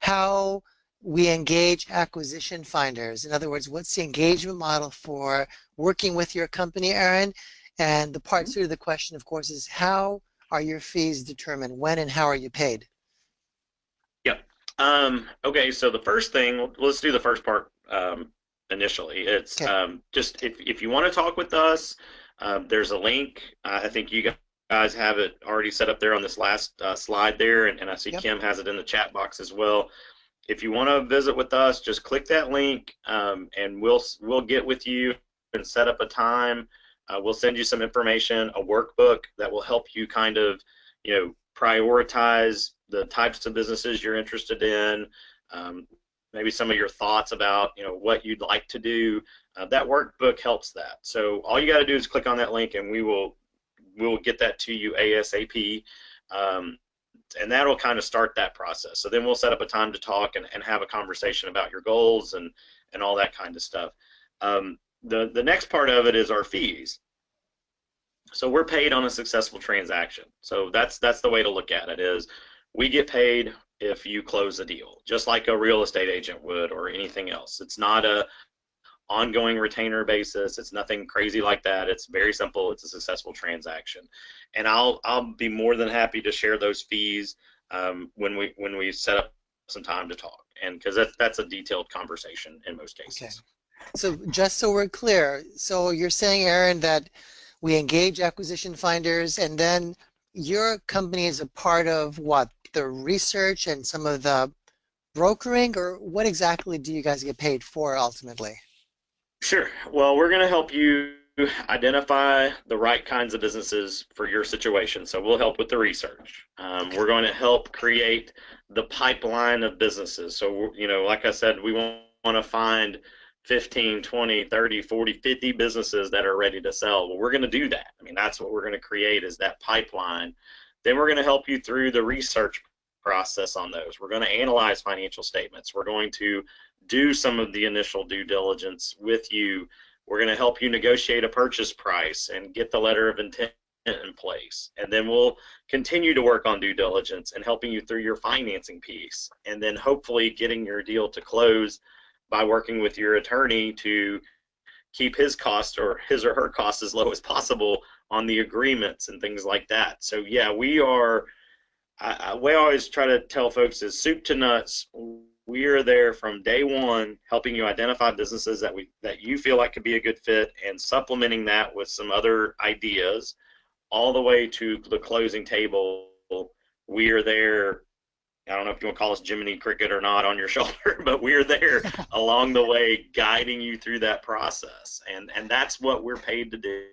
how we engage acquisition finders. In other words, what's the engagement model for working with your company, Aaron? And the part two of the question, of course, is how are your fees determined? When and how are you paid? Yep. Okay, so the first thing, let's do the first part initially. It's Okay. just if you want to talk with us, there's a link. I think you guys have it already set up there on this last slide there, and I see Yep. Kim has it in the chat box as well. If you want to visit with us, just click that link, and we'll get with you and set up a time. We'll send you some information, a workbook that will help you kind of, prioritize the types of businesses you're interested in, um, maybe some of your thoughts about, what you'd like to do. That workbook helps that. So all you got to do is click on that link, and we'll get that to you ASAP. Um, and that'll kind of start that process. So then we'll set up a time to talk and have a conversation about your goals and all that kind of stuff. The next part of it is our fees. So we're paid on a successful transaction. So that's the way to look at it, is we get paid if you close a deal, just like a real estate agent would or anything else. It's not a ongoing retainer basis. It's nothing crazy like that. It's very simple. It's a successful transaction, and I'll be more than happy to share those fees when we set up some time to talk, and because that's a detailed conversation in most Okay. cases. So just so we're clear, so you're saying, Aaron, that we engage acquisition finders and then your company is a part of what? The research and some of the brokering, or what exactly do you guys get paid for ultimately? Sure. Well, we're going to help you identify the right kinds of businesses for your situation. So we'll help with the research. Okay. We're going to help create the pipeline of businesses. So, like I said, we want to find 15, 20, 30, 40, 50 businesses that are ready to sell. Well, we're going to do that. I mean, that's what we're going to create, is that pipeline. Then we're going to help you through the research process on those. We're going to analyze financial statements. We're going to do some of the initial due diligence with you. We're going to help you negotiate a purchase price and get the letter of intent in place. And then we'll continue to work on due diligence and helping you through your financing piece. And then hopefully getting your deal to close by working with your attorney to keep his cost or his or her costs as low as possible on the agreements and things like that. So yeah, we are, we always try to tell folks, is soup to nuts. We are there from day one, helping you identify businesses that you feel like could be a good fit, and supplementing that with some other ideas, all the way to the closing table. We are there. I don't know if you want to call us Jiminy Cricket or not on your shoulder, but we're there along the way, guiding you through that process, and that's what we're paid to do.